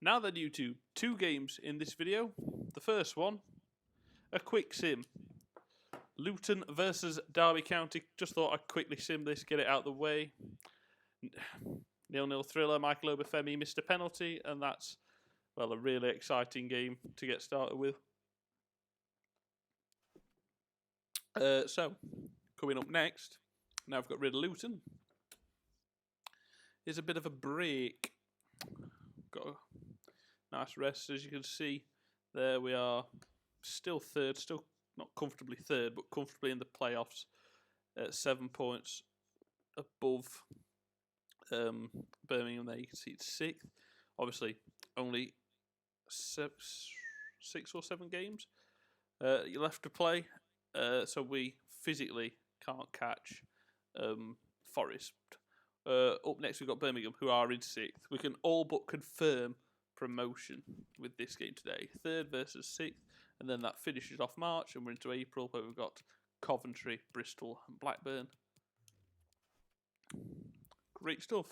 Now then, YouTube, 2 games in this video. The first one, a quick sim. Luton versus Derby County. Just thought I'd quickly sim this, get it out of the way. 0-0 thriller, Michael Obafemi missed a penalty, and that's, well, a really exciting game to get started with. So, coming up next, now I've got rid of Luton, is a bit of a break. Got a nice rest, as you can see. There we are, still third, still not comfortably third, but comfortably in the playoffs at 7 points above Birmingham. There you can see it's 6th. Obviously, only 6 or 7 games you left to play, so we physically can't catch Forest. Up next, we've got Birmingham, who are in 6th. We can all but confirm promotion with this game today. 3rd versus 6th, and then that finishes off March, and we're into April, where we've got Coventry, Bristol, and Blackburn. Great stuff.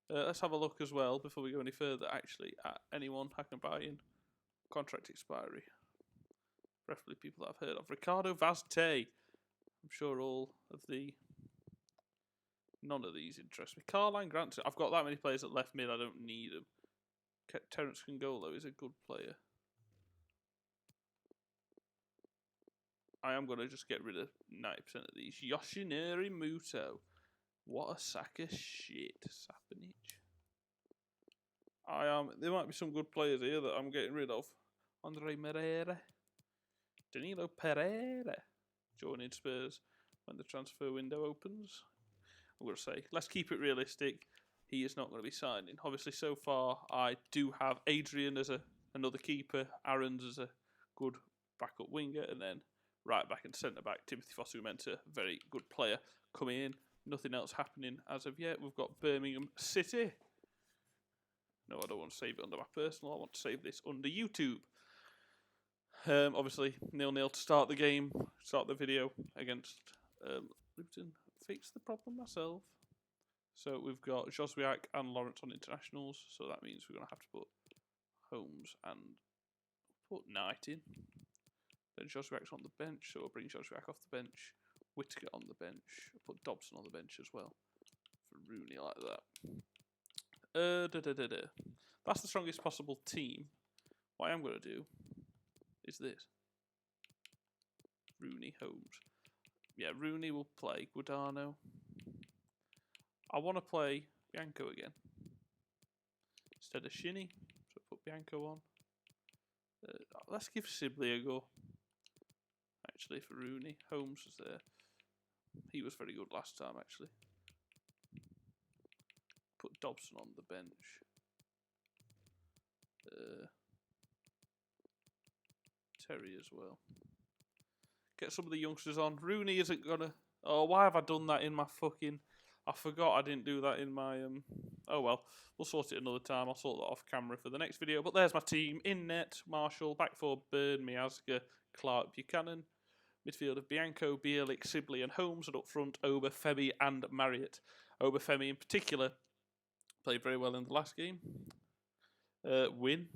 Let's have a look as well, before we go any further, actually, at anyone I can buy in contract expiry. Preferably people that I've heard of. Ricardo Vazte. I'm sure none of these interest me. Carline Grant. I've got that many players at left mid, I don't need them. Terence Kangolo is a good player. I am going to just get rid of 90% of these. Yoshinari Muto. What a sack of shit, Sapanich. There might be some good players here that I'm getting rid of. Andre Moreira. Danilo Pereira. Joining Spurs when the transfer window opens. I'm going to say, let's keep it realistic. He is not going to be signing. Obviously, so far, I do have Adrian as another keeper. Aaron's as a good backup winger. And then right back and centre back, Timothy Fosu-Mensah, very good player, coming in. Nothing else happening as of yet. We've got Birmingham City. No, I don't want to save it under my personal. I want to save this under YouTube. Obviously, 0-0 to start the game, start the video against Luton. Fix the problem myself. So we've got Joswiak and Lawrence on internationals. So that means we're going to have to put Holmes and put Knight in. Then Joswiak's on the bench, so we'll bring Joswiak off the bench. Whittaker on the bench. I'll put Dobson on the bench as well. For Rooney like that. That's the strongest possible team. What I am going to do is this. Rooney, Holmes. Yeah, Rooney will play. Guadano. I want to play Bianco again. Instead of Shinny. So put Bianco on. Let's give Sibley a go. Actually, for Rooney. Holmes was there. He was very good last time, actually. Put Dobson on the bench. Terry as well. Get some of the youngsters on. Rooney isn't gonna... Oh, why have I done that in my fucking... I forgot I didn't do that in my... Oh well, we'll sort it another time. I'll sort that off camera for the next video. But there's my team. In net, Marshall. Back four, Byrne, Miazga, Clark, Buchanan. Midfield of Bianco, Bielik, Sibley and Holmes. And up front, Obafemi and Marriott. Obafemi in particular played very well in the last game. Win.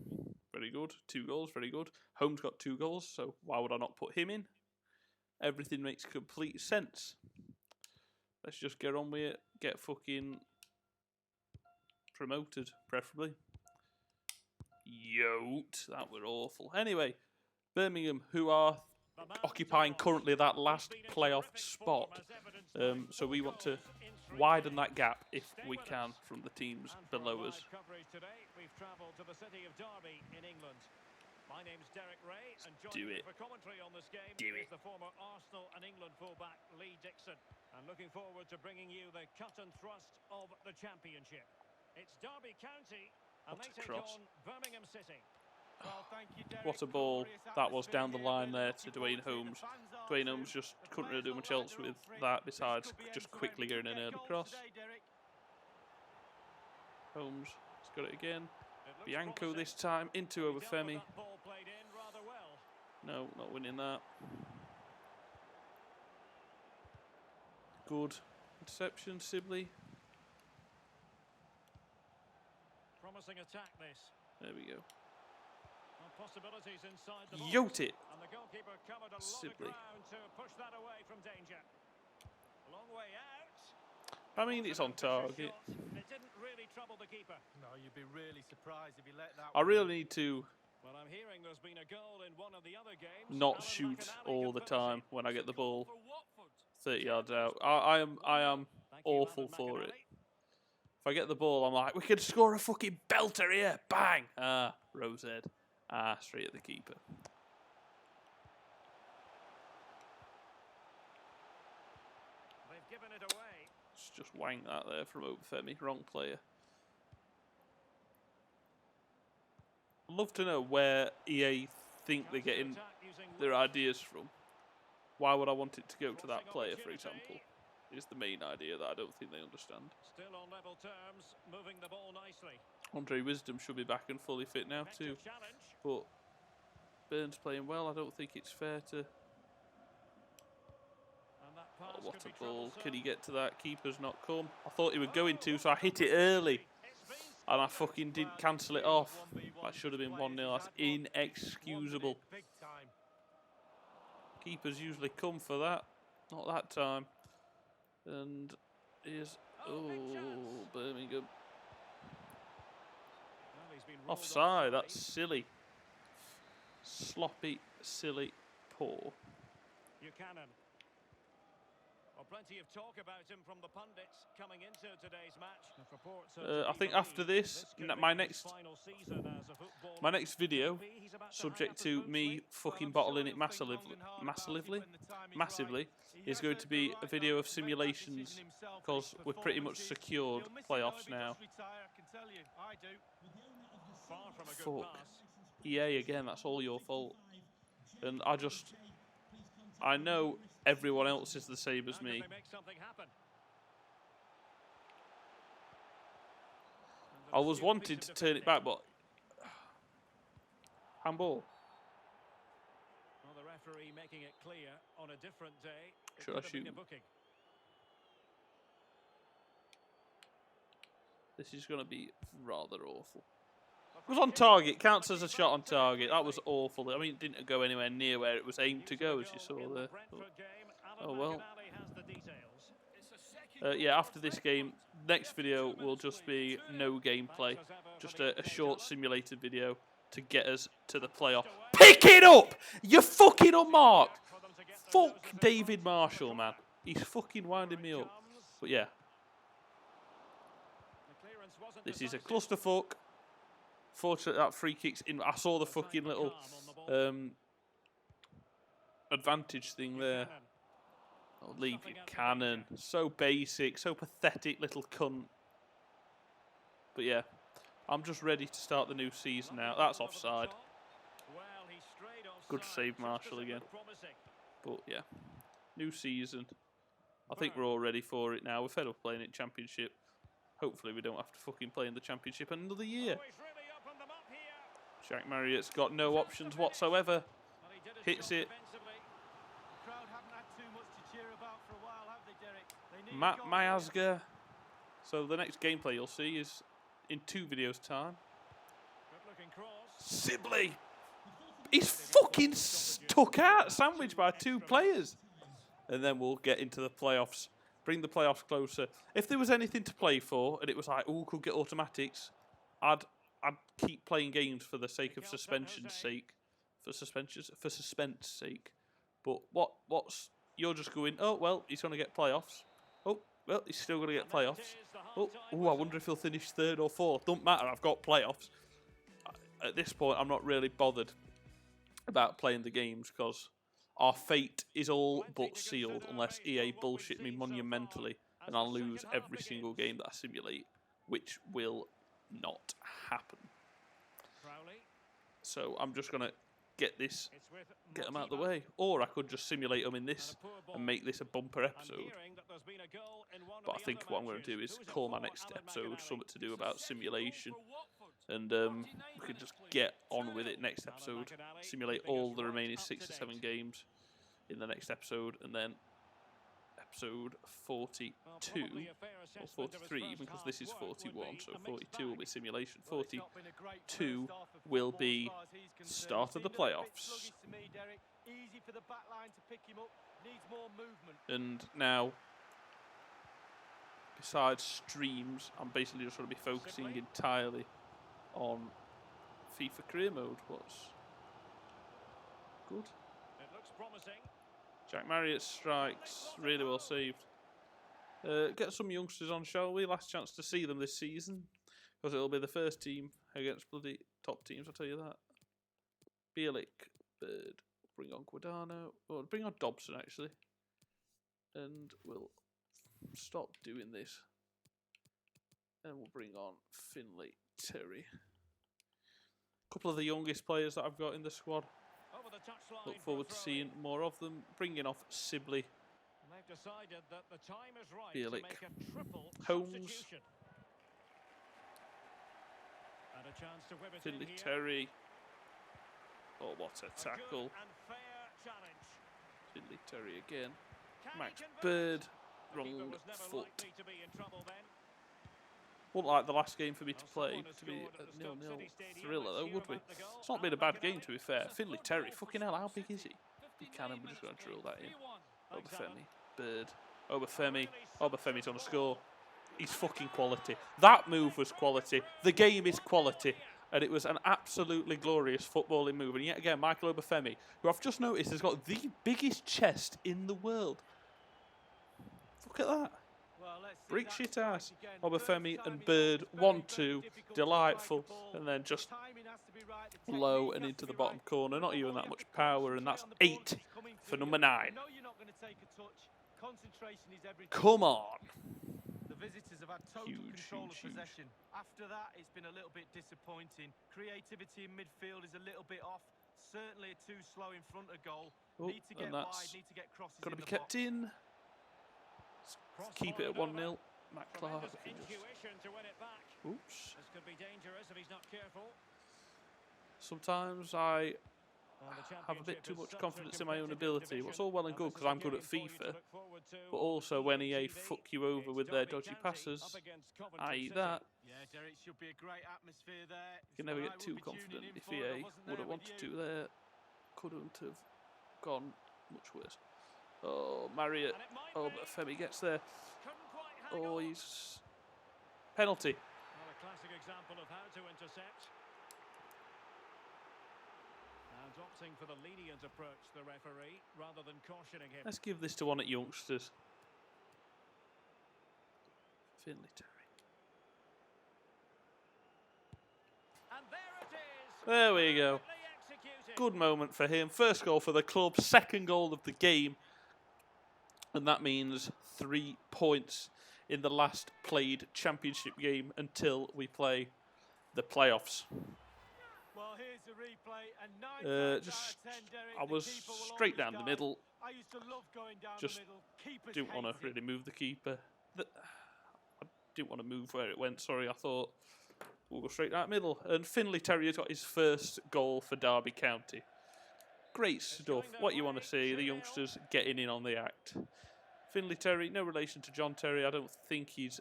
Very good. 2 goals. Very good. Holmes got 2 goals, so why would I not put him in? Everything makes complete sense. Let's just get on with it. Get fucking promoted, preferably. Yote. That were awful. Anyway, Birmingham, who are occupying currently that last playoff spot. So we want to widen that gap if we can from the teams below us. We've travelled to the city of Derby in England. My name's Derek Ray, and joining me for commentary on this game is the former Arsenal and England fullback Lee Dixon. And looking forward to bringing you the cut and thrust of the championship. It's Derby County, and they take on Birmingham City. Well, thank you, Derek. What a ball that was down the line there to Dwayne Holmes. Dwayne Holmes just couldn't really do much else with that besides just quickly getting an early cross. Holmes has got it again. Bianco this time into Obafemi. No, not winning that. Good interception, Sibley. promising attack this. There we go. Possibilities inside the box. Yote it. And the goalkeeper covered a lot of ground to push that away from danger. A long way out. I mean, it's on target. It didn't really trouble the keeper. No, you'd be really surprised if he let that. I really need to Well, I'm hearing there's been a goal in one of the other games. not shoot all the time when I get the ball 30 yards out. I am awful for it. If I get the ball, I'm like, we could score a fucking belter here. Bang! Ah, Rosehead. Ah, straight at the keeper. They've given it away. Just wang that there from Obafemi. Wrong player. I'd love to know where EA think they're getting their ideas from. Why would I want it to go to that player, for example? Is the main idea that I don't think they understand. Still on level terms, moving the ball nicely. Andre Wisdom should be back and fully fit now too. But Burns playing well. I don't think it's fair to... Oh, what a ball. Can he get to that? Keeper's not come. I thought he was going to, so I hit it early. And I fucking didn't cancel it off. That should have been 1-0. That's inexcusable. Keepers usually come for that. Not that time. And here's... Oh, Birmingham. Offside. That's silly. Sloppy, silly, poor. Buchanan. Well, plenty of talk about him from the pundits coming into today's match. I think after this, my next video, subject to me fucking bottling it massively, is going to be a video of simulations, because we're pretty much secured playoffs now. Fuck. EA again, that's all your fault. And I know everyone else is the same as me. I was wanting to turn it back, but handball. Well, the referee making it clear on a different day. Should I shoot? This is going to be rather awful. It was on target. Counts as a shot on target. That was awful. I mean, it didn't go anywhere near where it was aimed to go, as you saw there. Oh well. Yeah, after this game, next video will just be no gameplay. Just a short simulated video to get us to the playoff. Pick it up! You're fucking unmarked! Fuck David Marshall, man. He's fucking winding me up. But yeah. This is a clusterfuck. Fortunately, that free kick's in. I saw the fucking little advantage thing there. Oh, Lee Buchanan. So basic, so pathetic little cunt. But yeah, I'm just ready to start the new season now. That's offside. Good save, Marshall, again. But yeah, new season. I think we're all ready for it now. We're fed up playing it Championship. Hopefully we don't have to fucking play in the Championship another year. Jack Marriott's got no options whatsoever. Hits it. Matt Miazga. So the next gameplay you'll see is in 2 videos' time. Sibley! He's fucking stuck out, sandwiched by 2 players. And then we'll get into the playoffs. Bring the playoffs closer. If there was anything to play for, and it was like, oh, could get automatics, I'd keep playing games for the sake of suspension's sake. For suspense sake. But what's you're just going, oh well, he's gonna get playoffs. Oh, well, he's still gonna get playoffs. Oh, I wonder if he'll finish 3rd or 4th. Don't matter, I've got playoffs. At this point, I'm not really bothered about playing the games because our fate is all but sealed unless EA bullshit me monumentally and I'll lose every single game that I simulate, which will not happen. So I'm just going to get them out of the way. Or I could just simulate them in this and make this a bumper episode. But I think what I'm going to do is call my next episode something to do about simulation. And we could just get on with it next episode. Simulate all the remaining 6 or 7 games in the next episode. And then episode 42 or 43, even because this is 41, so 42 will be simulation. 42 will be start of the playoffs. And now, besides streams, I'm basically just going to be focusing entirely on FIFA career mode. What's good? It looks promising. Jack Marriott strikes, really well saved. Get some youngsters on, shall we? Last chance to see them this season, because it'll be the first team against bloody top teams, I'll tell you that. Bielik, Bird, bring on Guadano, or bring on Dobson actually. And we'll stop doing this. And we'll bring on Finley, Terry. A couple of the youngest players that I've got in the squad. Look forward to seeing more of them. Bringing off Sibley, They've decided that the time is right Bielik, to make a triple Holmes, substitution. And a chance to whip it Finley, in here. Terry. Oh, what a tackle. Good and fair challenge. Finley, Terry again. Can Max he convert? Bird, The wrong keeper was never foot. likely to be in trouble then. Wouldn't like the last game for me to Well, play someone has to be scored at a the Stoke 0-0 City Stadium. thriller Let's though, hear would we? about the goal. It's not been a bad game Alan to be fair. Finley, Terry, fucking hell, how big is he? Buchanan, we're just going to drill that in. Thanks, Obafemi, Bird, Obafemi, Obafemi's on a score. He's fucking quality. That move was quality. The game is quality. And it was an absolutely glorious footballing move. And yet again, Michael Obafemi, who I've just noticed has got the biggest chest in the world. Look at that. Brick shit ass. Obafemi and Bird, 1-2, delightful, and then just low and into the bottom corner. Not even that much power, and that's 8 for number 9. Come on. The visitors have had total control of possession. After that, it's been a little bit disappointing. Creativity in midfield is a little bit off. Certainly too slow in front of goal. Oh, Need to get and wide, that's need to get crosses got to in be the kept box. in. Keep it at 1-0. Matt Clark. Tremendous intuition to win it back. Oops. This could be dangerous if he's not careful. Sometimes I Well, the have a bit championship too is much such a confidence in my own competitive ability. division, What's all well and and good this because is a I'm good at game for you to FIFA, look forward to but on also when EA TV. fuck you over It's with their Derby dodgy County passes, up against Coventry i.e. City. that. Yeah, Derek, should be a great atmosphere there. You can never It's get what I too would be tuning confident in if for, I EA wasn't would there have with wanted you. to there. Couldn't have gone much worse. Oh, Marriott. And it might Oh, be. but Femi gets there. Couldn't quite hang Oh, on. he's... Penalty. Well, a classic example of how to intercept. And opting for the lenient approach, the referee, rather than cautioning him. Let's give this to one at youngsters. Finley Terry. And there it is. There we go. Perfectly executed. Good moment for him. First goal for the club, second goal of the game. And that means 3 points in the last played championship game until we play the playoffs. Well, here's the replay, and 9 times Just, out of 10, Derek, I the was keeper will straight always down the guide. middle. I used to love going down Just the middle. Keepers Didn't want hate to it. really move the keeper. I didn't want to move where it went. Sorry, I thought we'll go straight down the middle. And Finley Terrier's got his first goal for Derby County. Great stuff. What you want to see, the youngsters getting in on the act. Finley Terry, no relation to John Terry. I don't think he's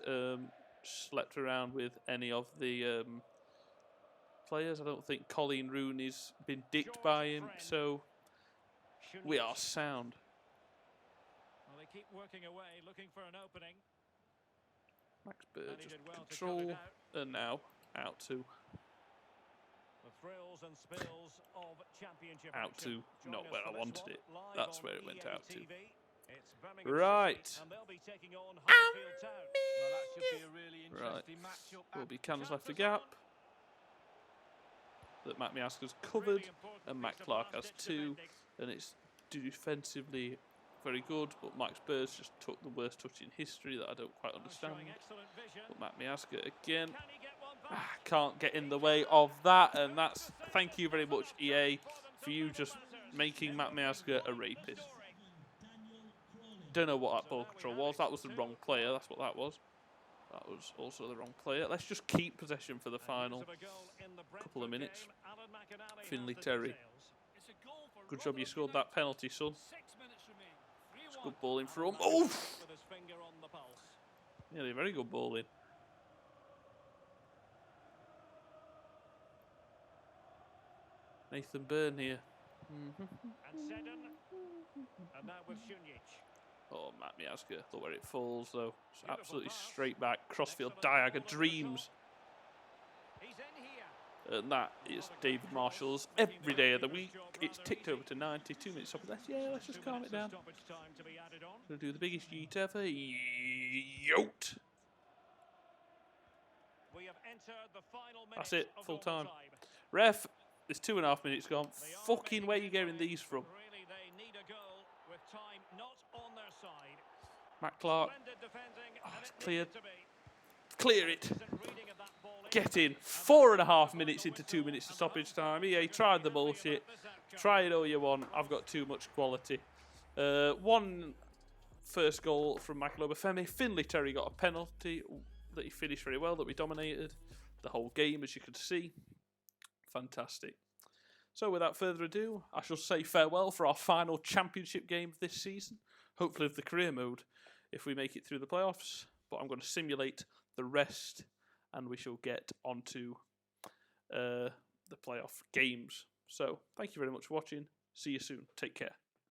slept around with any of the players. I don't think Colleen Rooney's been dicked by him. So we are sound. Well, they keep working away, looking for an opening. Max Bird And he just did well to cut control. it out. And now out to The thrills and spills of championship Out action. to not Join us where for I this wanted one, it. live That's on where it went EA out to. TV. It's Birmingham Right. City, and they'll be taking on Huddersfield Town. Well, that should be a really Right. interesting matchup. Will And be Cannons chance left for a gap. someone. That Matt Miaska's Really covered. important And piece Matt of Clark has last-ditch 2. defending. And it's defensively very good. But Max Bird's just took the worst touch in history that I don't quite Well, understand. showing excellent vision. But Matt Miaska again. Can he get one back? Can't get in the way of that. And that's thank you very much, EA, for you just making Matt Miaska a rapist. Don't know what that ball control was. That was the wrong player. That's what that was. That was also the wrong player. Let's just keep possession for the final couple of minutes. Finley Terry. Good job you scored that penalty, son. Good ball in from. Oh! With his finger on the pulse. Nearly a very good ball in. Nathan Byrne here. And Seddon. And now with Shunjic. Oh, Matt Miazga. Look where it falls, though. It's Beautiful absolutely pass. straight back. Crossfield Excellent diagonal ball over the dreams. top. He's in here. And that is David Marshall's every day of the week. It's ticked over to 92 minutes. Stop it. Yeah, let's just calm it down. Stoppage time to be added on. Gonna do the biggest yeet ever. Yote. We have entered the final That's minutes it. of Full normal time. Ref, there's 2.5 minutes gone. Fucking where are you getting these from? Really, they need a goal with time not on their side. Matt Clark. Splendid defending, Oh, and it's it cleared. needed to be. Clear it. Decent reading of that ball in. Get in. 4.5 minutes into 2 minutes of stoppage time. EA tried the bullshit. Try it all you want. I've got too much quality. One first goal from Michael Obafemi. Finlay Terry got a penalty that he finished very well, that we dominated the whole game, as you could see. Fantastic. So without further ado, I shall say farewell for our final championship game of this season. Hopefully of the career mode, if we make it through the playoffs. But I'm going to simulate the rest, and we shall get onto the playoff games. So, thank you very much for watching. See you soon. Take care.